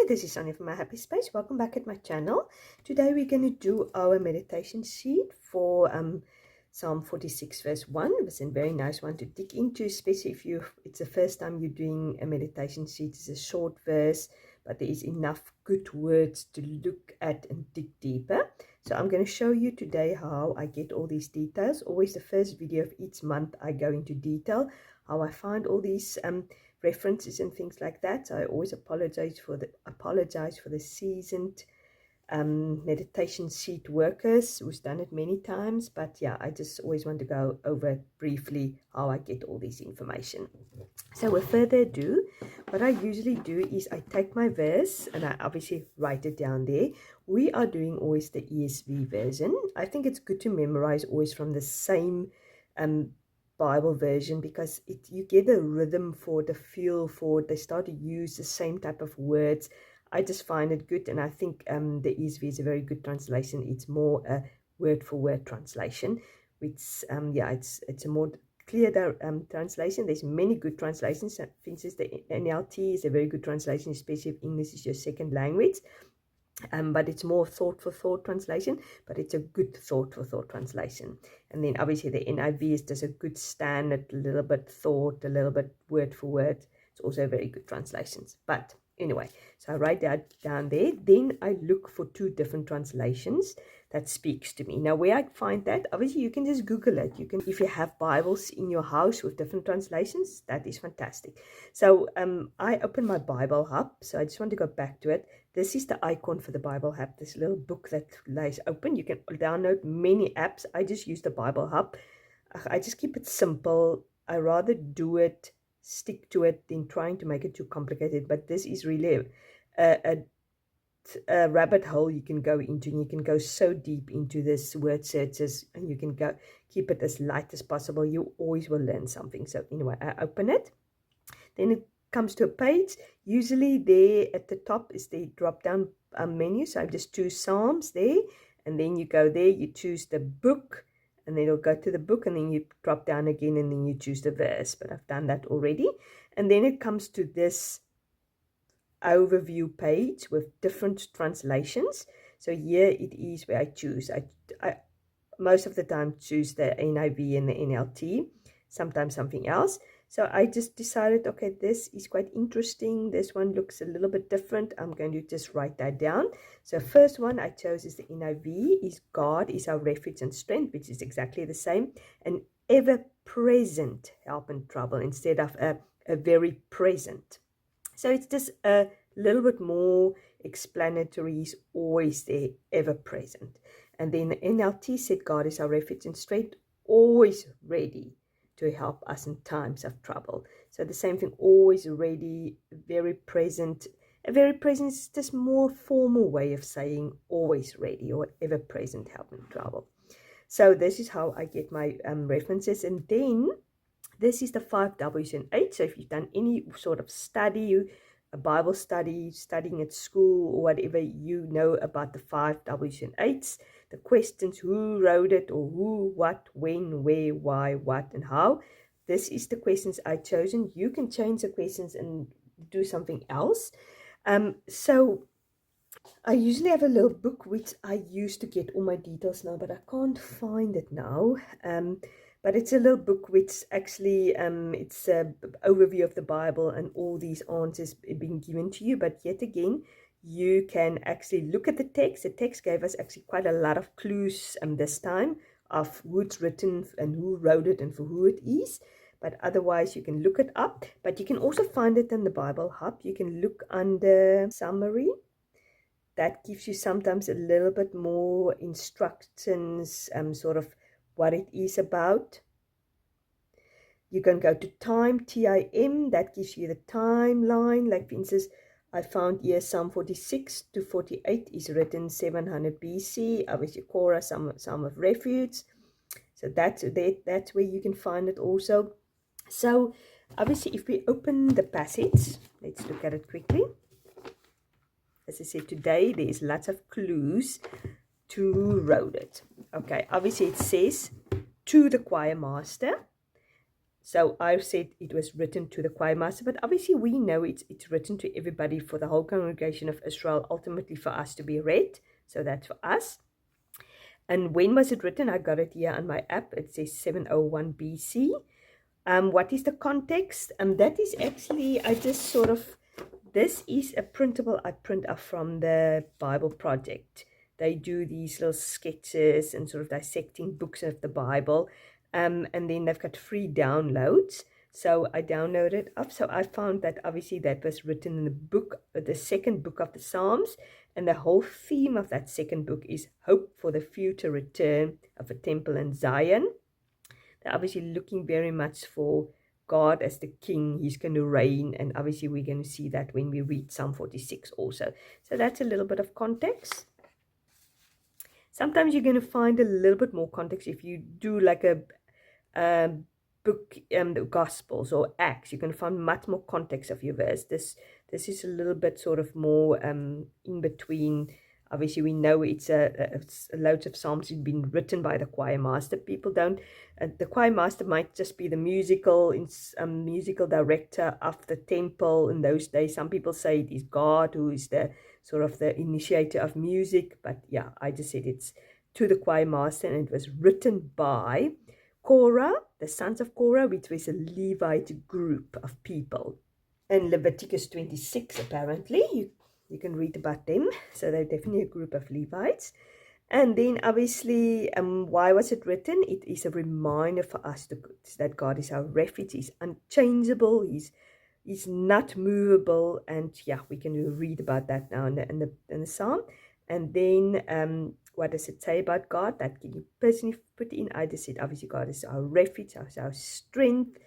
this is Sonia from My Happy Space. Welcome back at my channel. Today we're going to do our meditation sheet for Psalm 46 verse 1. It was a very nice one to dig into, especially if it's the first time you're doing a meditation sheet. It's a short verse, but there is enough good words to look at and dig deeper. So I'm going to show you today how I get all these details. Always the first video of each month I go into detail, how I find all these references and things like that. So I always apologize for the seasoned meditation sheet workers who's done it many times, but yeah, I just always want to go over briefly how I get all this information. So with further ado, what I usually do is I take my verse and I obviously write it down there. We are doing always the ESV version. I think it's good to memorize always from the same Bible version, because you get a rhythm for it, a feel for it. They start to use the same type of words. I just find it good, and I think the ESV is a very good translation. It's more a word for word translation, which it's a more clear translation. There's many good translations. For instance, the NLT is a very good translation, especially if English is your second language. But it's more thought for thought translation, but it's a good thought for thought translation. And then obviously the NIV is just a good standard, a little bit thought, a little bit word for word. It's also very good translations. But anyway, so I write that down there. Then I look for two different translations that speaks to me. Now, where I find that, obviously you can just Google it. You can, if you have Bibles in your house with different translations, that is fantastic. So I open my Bible hub. So I just want to go back to it. This is the icon for the Bible hub, this little book that lays open. You can download many apps. I just use the Bible hub. I just keep it simple. I rather do it, stick to it, than trying to make it too complicated. But this is really a rabbit hole you can go into, and you can go so deep into this word searches, and you can go keep it as light as possible. You always will learn something. So anyway, I open it. Then it comes to a page. Usually there at the top is the drop down menu, so I just choose Psalms there, and then you go there, you choose the book, and then it'll go to the book, and then you drop down again, and then you choose the verse. But I've done that already. And then it comes to this overview page with different translations. So here it is where I choose. I most of the time choose the NIV and the NLT, sometimes something else. So I just decided, okay, this is quite interesting. This one looks a little bit different. I'm going to just write that down. So first one I chose is the NIV, is God is our refuge and strength, which is exactly the same. An ever-present help in trouble instead of a very present. So it's just a little bit more explanatory. Is always there, ever present. And then the NLT said God is our refuge and strength, always ready to help us in times of trouble. So the same thing, always ready, very present. A very present is just more formal way of saying always ready or ever present help in trouble. So this is how I get my references. And then this is the 5 W's and 8. So if you've done any sort of study, a Bible study, studying at school or whatever, you know about the 5 W's and 8s. The questions, who wrote it, or who, what, when, where, why, what, and how. This is the questions I've chosen. You can change the questions and do something else. So I usually have a little book which I use to get all my details now, but I can't find it now. But it's a little book which actually, it's an overview of the Bible and all these answers being given to you. But yet again, you can actually look at the text. The text gave us actually quite a lot of clues this time of who it's written and who wrote it and for who it is. But otherwise, you can look it up. But you can also find it in the Bible Hub. You can look under summary. That gives you sometimes a little bit more instructions, sort of what it is about. You can go to time, TIM, that gives you the timeline. Like for instance, I found here Psalm 46 to 48 is written 700 BC. Obviously, Korah, Psalm of Refuge. So that's where you can find it also. So obviously, if we open the passage, let's look at it quickly. As I said, today there is lots of clues to who wrote it. Okay, obviously it says to the choir master. So I said it was written to the choir master, but obviously we know it's written to everybody, for the whole congregation of Israel, ultimately for us to be read. So that's for us. And when was it written? I got it here on my app. It says 701 BC. What is the context? That is actually, I just sort of, this is a printable I print up from the Bible Project. They do these little sketches and sort of dissecting books of the Bible. And then they've got free downloads. So I downloaded it up. So I found that obviously that was written in the book, the second book of the Psalms. And the whole theme of that second book is hope for the future return of a temple in Zion. They're obviously looking very much for God as the king. He's going to reign. And obviously we're going to see that when we read Psalm 46 also. So that's a little bit of context. Sometimes you're going to find a little bit more context if you do like a book, the Gospels or Acts. You can find much more context of your verse. This is a little bit sort of more in between. Obviously, we know it's loads of psalms have been written by the choir master. People don't. The choir master might just be the musical director of the temple in those days. Some people say it is God who is the sort of the initiator of music. But yeah, I just said it's to the choir master, and it was written by Korah, the sons of Korah, which was a Levite group of people. And Leviticus 26, apparently, you can read about them. So they're definitely a group of Levites. And then obviously, why was it written? It is a reminder for us that God is our refuge. He's unchangeable. He's not movable. And yeah, we can read about that now in the Psalm. And then what does it say about God? That can you personally put in? I just said, obviously, God is our refuge, our strength.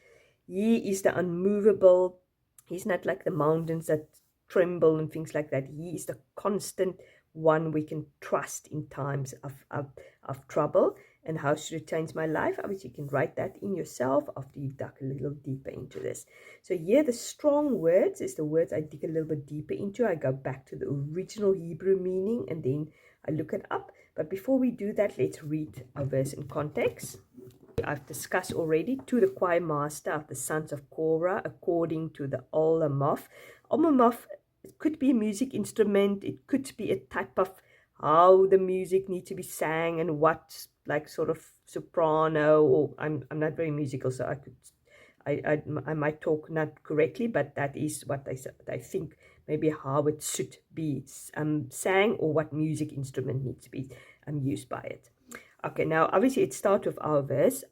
He is the unmovable. He's not like the mountains that tremble and things like that. He is the constant one we can trust in times of trouble. And how should it change my life? Obviously, you can write that in yourself after you dug a little deeper into this. So here, the strong words is the words I dig a little bit deeper into. I go back to the original Hebrew meaning and then I look it up. But before we do that, let's read our verse in context. I've discussed already, to the choir master of the sons of Korah, according to the Olamoth. Olamoth, it could be a music instrument, it could be a type of how the music needs to be sang and what, like sort of soprano, or I'm not very musical, so I might talk not correctly, but that is what I think maybe how it should be sang, or what music instrument needs to be used by it. Okay, now obviously it starts with our verse.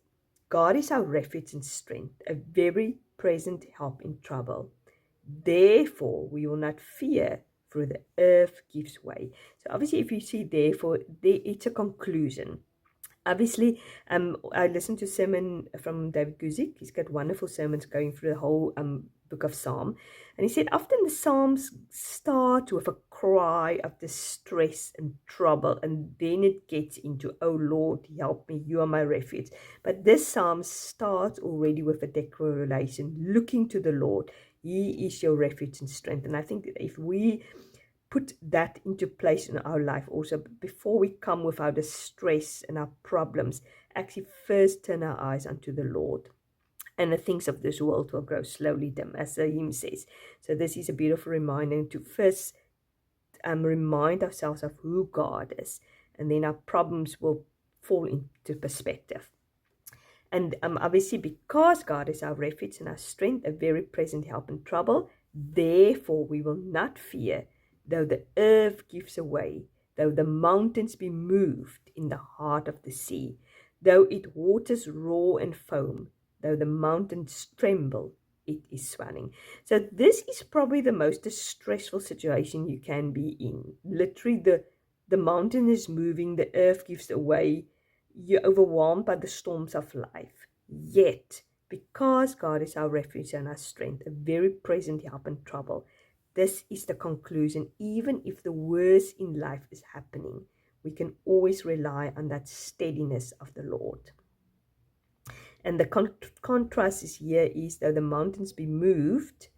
God is our refuge and strength, a very present help in trouble. Therefore, we will not fear, for the earth gives way. So obviously, if you see therefore, it's a conclusion. Obviously, I listened to a sermon from David Guzik. He's got wonderful sermons going through the whole book of Psalm. And he said often the Psalms start with a cry of distress and trouble, and then it gets into, oh Lord, help me, you are my refuge. But this Psalm starts already with a declaration, looking to the Lord. He is your refuge and strength. And I think that if we put that into place in our life also, before we come with our distress and our problems, actually first turn our eyes unto the Lord, and the things of this world will grow slowly dim, as the hymn says. So this is a beautiful reminder to first remind ourselves of who God is, and then our problems will fall into perspective. And obviously, because God is our refuge and our strength, a very present help in trouble, therefore we will not fear, though the earth gives away, though the mountains be moved in the heart of the sea, though its waters roar and foam, though the mountains tremble, it is swelling. So this is probably the most distressful situation you can be in. Literally, the mountain is moving, the earth gives away, you're overwhelmed by the storms of life. Yet, because God is our refuge and our strength, a very present help in trouble, this is the conclusion. Even if the worst in life is happening, we can always rely on that steadiness of the Lord. And the contrast is here is, though the mountains be moved,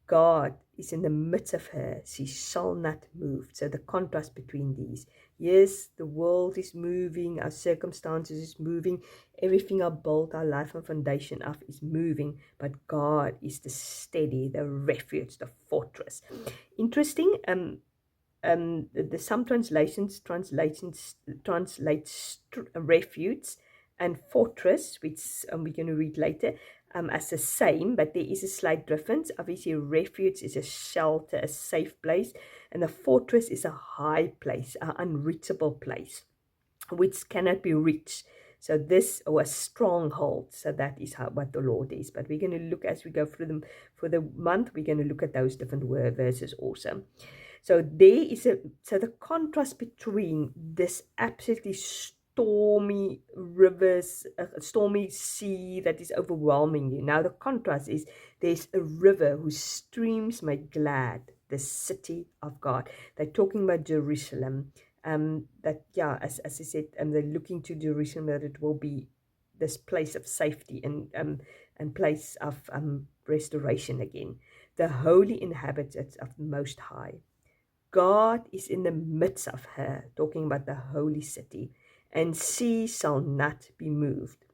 God is in the midst of her, she shall not move. So the contrast between these. Yes, the world is moving, our circumstances is moving, everything I built our life and foundation of is moving, but God is the steady, the refuge, the fortress. Interesting. Some translates refuge and fortress, which we're going to read later, as the same, but there is a slight difference. Obviously, refuge is a shelter, a safe place, and a fortress is a high place, an unreachable place, which cannot be reached. So this, or a stronghold. So that is what the Lord is. But we're going to look as we go through them for the month. We're going to look at those different verses also. So there is the contrast between this absolutely stormy rivers, a stormy sea that is overwhelming you. Now the contrast is there's a river whose streams make glad the city of God. They're talking about Jerusalem. As I said, they're looking to Jerusalem, that it will be this place of safety and place of restoration again. The holy inhabitants of the Most High. God is in the midst of her, talking about the holy city, and she shall not be moved.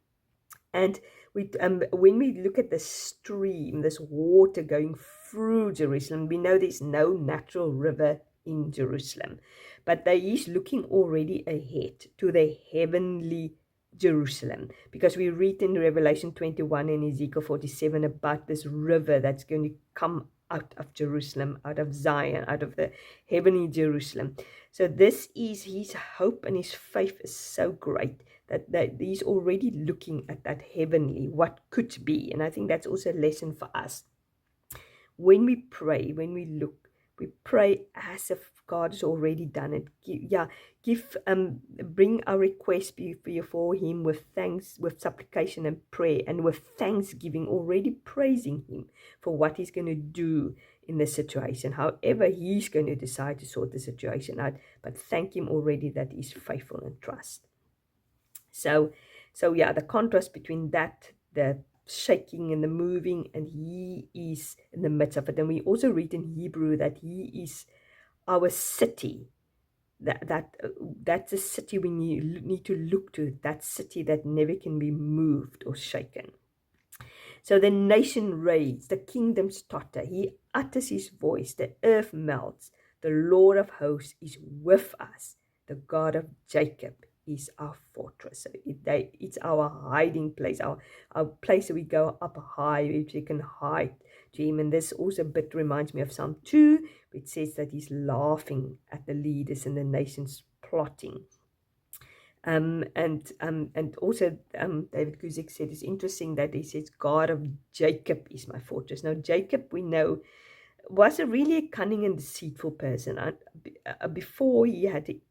And when we look at the stream, this water going through Jerusalem, we know there's no natural river in Jerusalem, but he's looking already ahead to the heavenly Jerusalem, because we read in Revelation 21 and Ezekiel 47 about this river that's going to come out of Jerusalem, out of Zion, out of the heavenly Jerusalem. So this is his hope, and his faith is so great that he's already looking at that heavenly, what could be. And I think that's also a lesson for us. When we pray, when we look, we pray as if God has already done it. Bring our request before him with thanks, with supplication and prayer, and with thanksgiving, already praising him for what he's going to do in the situation, however he's going to decide to sort the situation out, but thank him already that he's faithful and trust. So the contrast between that, the shaking and the moving, and he is in the midst of it. And we also read in Hebrew that he is our city. That's a city we need to look to, that city that never can be moved or shaken. So the nation raves, the kingdoms totter, he utters his voice, the earth melts, the Lord of hosts is with us, the God of Jacob is our fortress. So it's our hiding place, our place where we go up high, which we can hide to him. And this also a bit reminds me of Psalm 2, which says that he's laughing at the leaders and the nations plotting. And also David Guzik said it's interesting that he says God of Jacob is my fortress. Now Jacob, we know, was a really cunning and deceitful person. Before he had the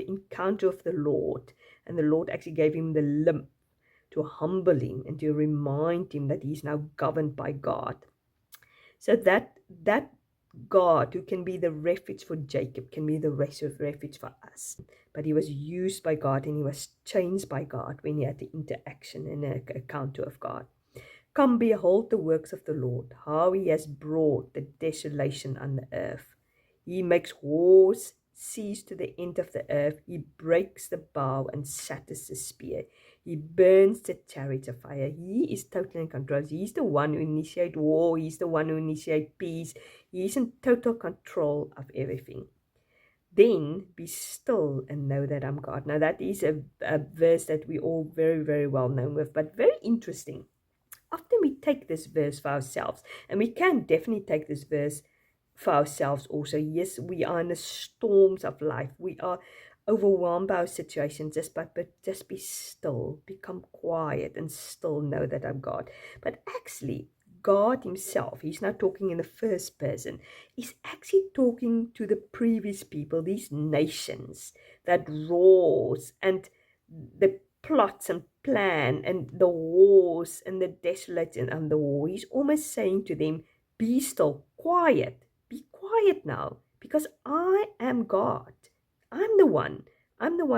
encounter of the Lord, and the Lord actually gave him the limp to humble him and to remind him that he's now governed by God. So that God, who can be the refuge for Jacob, can be the refuge for us. But he was used by God, and he was changed by God when he had the interaction and an encounter of God. Come, behold the works of the Lord, how he has brought the desolation on the earth. He makes wars cease to the end of the earth. He breaks the bow and shatters the spear. He burns the chariots of fire. He is totally in control. He's the one who initiates war. He's the one who initiates peace. He's in total control of everything. Then be still and know that I'm God. Now that is a verse that we all very, very well known with, but very interesting. Often we take this verse for ourselves, and we can definitely take this verse for ourselves also. Yes, we are in the storms of life. We are overwhelmed by our situation. But just be still, become quiet, and still know that I'm God. But actually, God himself, he's not talking in the first person. He's actually talking to the previous people, these nations that roars and the plots and plan and the wars and the desolation and the war. He's almost saying to them, be still, quiet, be quiet now, because I am God. I'm the one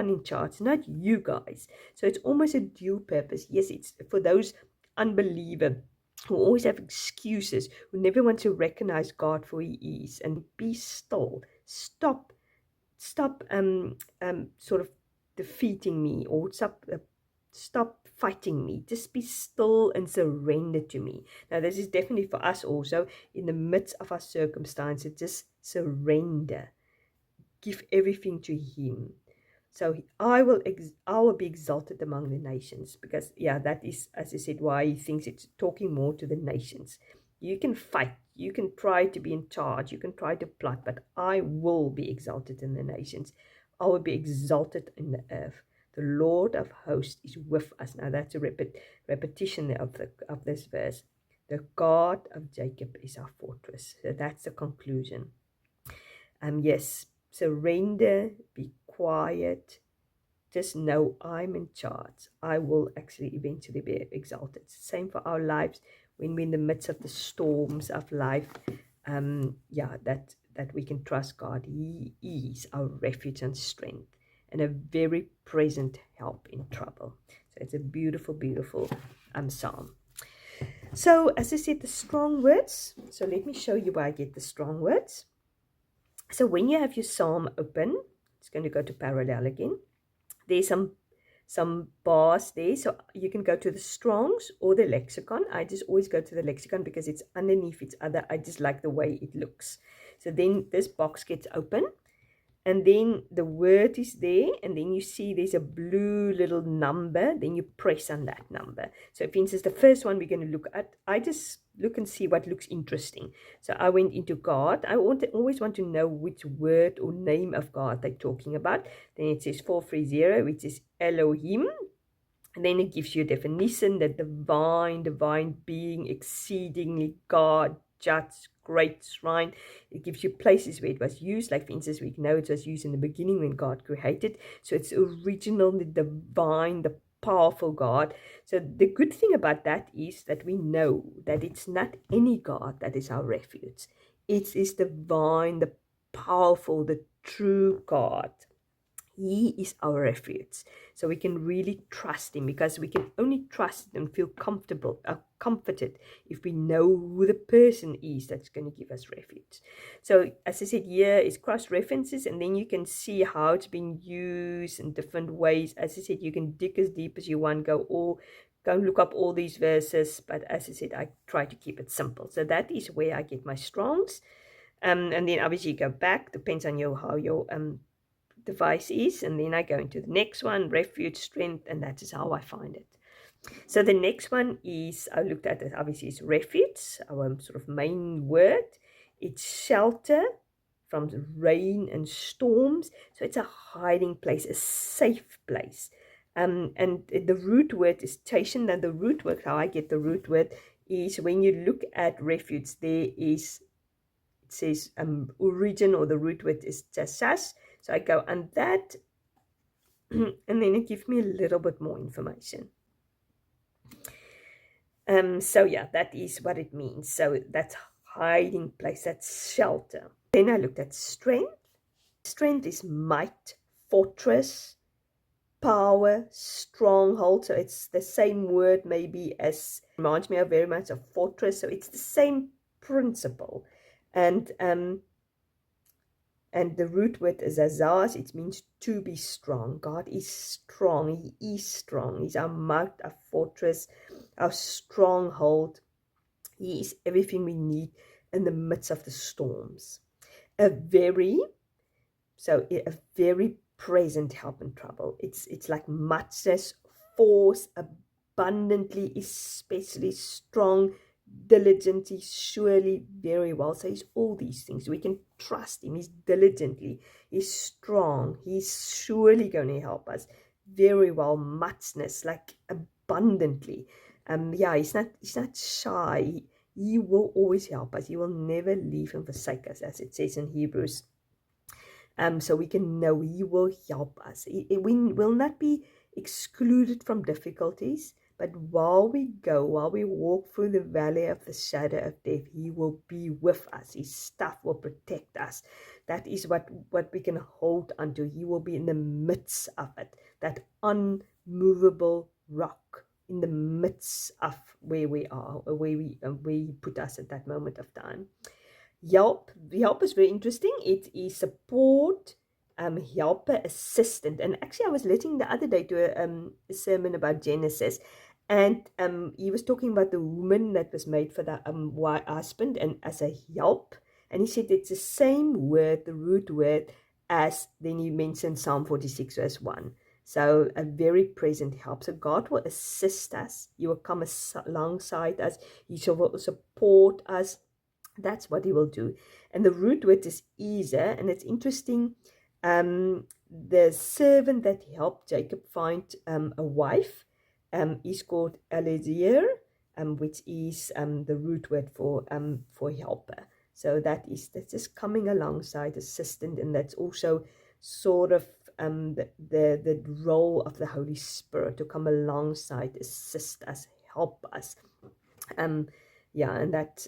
in charge, not you guys. So it's almost a dual purpose. Yes, it's for those unbeliever who always have excuses, who never want to recognize God for He is, and be still. Stop sort of defeating me, or stop fighting me. Just be still and surrender to me. Now, this is definitely for us also in the midst of our circumstances. Just surrender. Give everything to Him. So I will be exalted among the nations, because that is, as I said, why He thinks it's talking more to the nations. You can fight, you can try to be in charge, you can try to plot, but I will be exalted in the nations. I will be exalted in the earth. The Lord of hosts is with us. Now that's a repetition of this verse. The God of Jacob is our fortress. So that's the conclusion. Yes, surrender, be quiet, just know I'm in charge. I will actually eventually be exalted. Same for our lives when we're in the midst of the storms of life. That we can trust God. He is our refuge and strength, and a very present help in trouble. So it's a beautiful, beautiful psalm. So as I said, the strong words. So let me show you where I get the strong words. So when you have your psalm open, it's going to go to parallel again. There's some bars there, so you can go to the Strongs or the lexicon. I just always go to the lexicon because it's underneath each other. I just like the way it looks. So then this box gets open, and then the word is there, and then you see there's a blue little number, then you press on that number. So for instance, the first one we're going to look at, I just look and see what looks interesting. So I went into God. I always want to know which word or name of God they're talking about. Then it says 430, which is Elohim. And then it gives you a definition, the divine being, exceedingly God, judge, great shrine. It gives you places where it was used, like for instance, we know it was used in the beginning when God created. So it's original, the divine, the powerful God. So the good thing about that is that we know that it's not any God that is our refuge. It is divine, the powerful, the true God. He is our refuge. So we can really trust Him, because we can only trust and feel comfortable, comforted, if we know who the person is that's going to give us refuge. So as I said, here is cross references, and then you can see how it's been used in different ways. As I said, you can dig as deep as you want, go and look up all these verses. But as I said, I try to keep it simple. So that is where I get my Strongs. And then obviously you go back, depends on how your device is, and then I go into the next one, refuge, strength, and that is how I find it. So the next one is, I looked at it, obviously is refuge, our sort of main word. It's shelter from rain and storms. So it's a hiding place, a safe place. And the root word is station. And the root word, how I get the root word, is when you look at refuge, it says origin, or the root word is jasas. So I go on that, and then it gives me a little bit more information. So that is what it means. So that's hiding place, that's shelter. Then I looked at strength. Strength is might, fortress, power, stronghold. So it's the same word maybe as, reminds me of very much of fortress. So it's the same principle. And the root word is azaz. It means to be strong. God is strong. He is strong. He's our might, our fortress, our stronghold. He is everything we need in the midst of the storms. A very present help in trouble. It's like muchness, force, abundantly, especially strong, diligently, surely, very well. So he's all these things. We can trust him. He's diligently, he's strong, he's surely going to help us. Very well, muchness, like abundantly. He's not shy. He will always help us. He will never leave and forsake us, as it says in Hebrews. So we can know he will help us. We will not be excluded from difficulties, but while we walk through the valley of the shadow of death, he will be with us. His staff will protect us. That is what we can hold onto. He will be in the midst of it, that unmovable rock in the midst of where we are, or where He put us at that moment of time. Help. The help is very interesting. It is support, helper, assistant. And actually, I was listening the other day to a sermon about Genesis, and he was talking about the woman that was made for the husband and as a help. And he said it's the same word, the root word, as then he mentioned Psalm 46 verse 1. So a very present help. So God will assist us. He will come alongside us. He will support us. That's what He will do. And the root word is Ezer. And it's interesting. The servant that helped Jacob find a wife is called Eliezer, which is the root word for helper. So that's just coming alongside, assistant, and that's also sort of the role of the Holy Spirit to come alongside, assist us, help us. Yeah, and that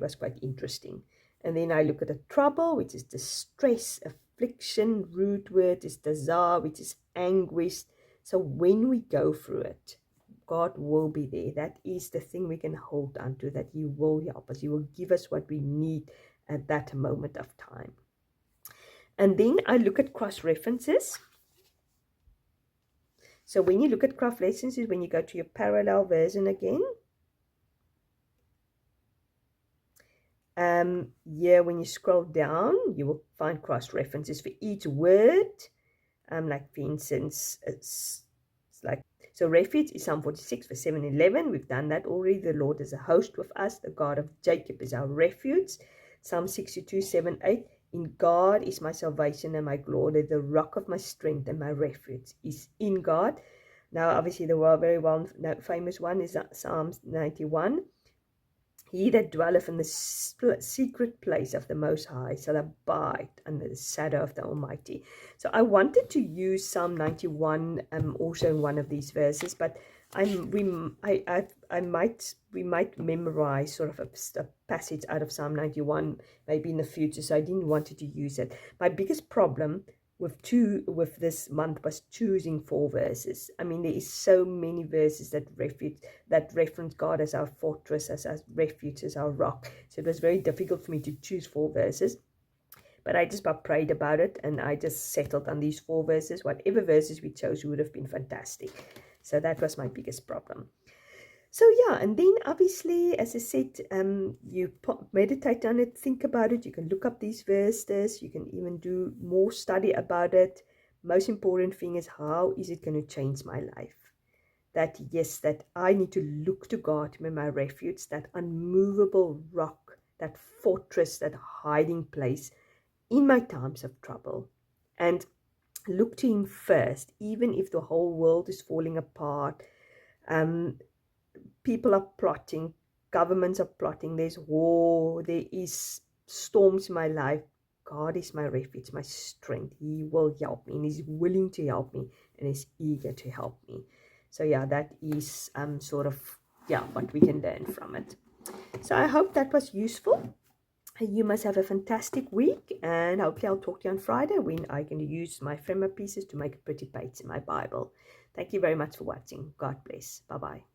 was quite interesting. And then I look at the trouble, which is distress, affliction. Root word is desire, which is anguish. So when we go through it, God will be there. That is the thing we can hold on to, that He will help us. He will give us what we need at that moment of time. And then I look at cross-references. So when you look at cross-references, when you go to your parallel version again, here when you scroll down, you will find cross-references for each word. Like for instance, it's like, so refuge is Psalm 46 verse 7 and 11. We've done that already. The Lord is a host with us. The God of Jacob is our refuge. Psalm 62 7 8. In God is my salvation and my glory. The rock of my strength and my refuge is in God. Now, obviously, the very famous one is Psalms 91. He that dwelleth in the secret place of the Most High shall abide under the shadow of the Almighty. So I wanted to use Psalm 91 also in one of these verses, but we might memorize sort of a passage out of Psalm 91 maybe in the future, so I didn't want to use it. My biggest problem with this month was choosing 4 verses. I mean, there is so many verses that reference God as our fortress, as our refuge, as our rock. So it was very difficult for me to choose 4 verses. But I just prayed about it, and I just settled on these 4 verses. Whatever verses we chose would have been fantastic. So that was my biggest problem. So yeah, and then obviously, as I said, you meditate on it, think about it. You can look up these verses. You can even do more study about it. Most important thing is, how is it going to change my life? That yes, that I need to look to God to be my refuge, that unmovable rock, that fortress, that hiding place in my times of trouble. And look to Him first, even if the whole world is falling apart. People are plotting, governments are plotting, there's war, there is storms in my life. God is my refuge, my strength. He will help me, and He's willing to help me, and He's eager to help me. So yeah, that is what we can learn from it. So I hope that was useful. You must have a fantastic week, and hopefully I'll talk to you on Friday when I can use my ephemera pieces to make a pretty page in my Bible. Thank you very much for watching. God bless. Bye-bye.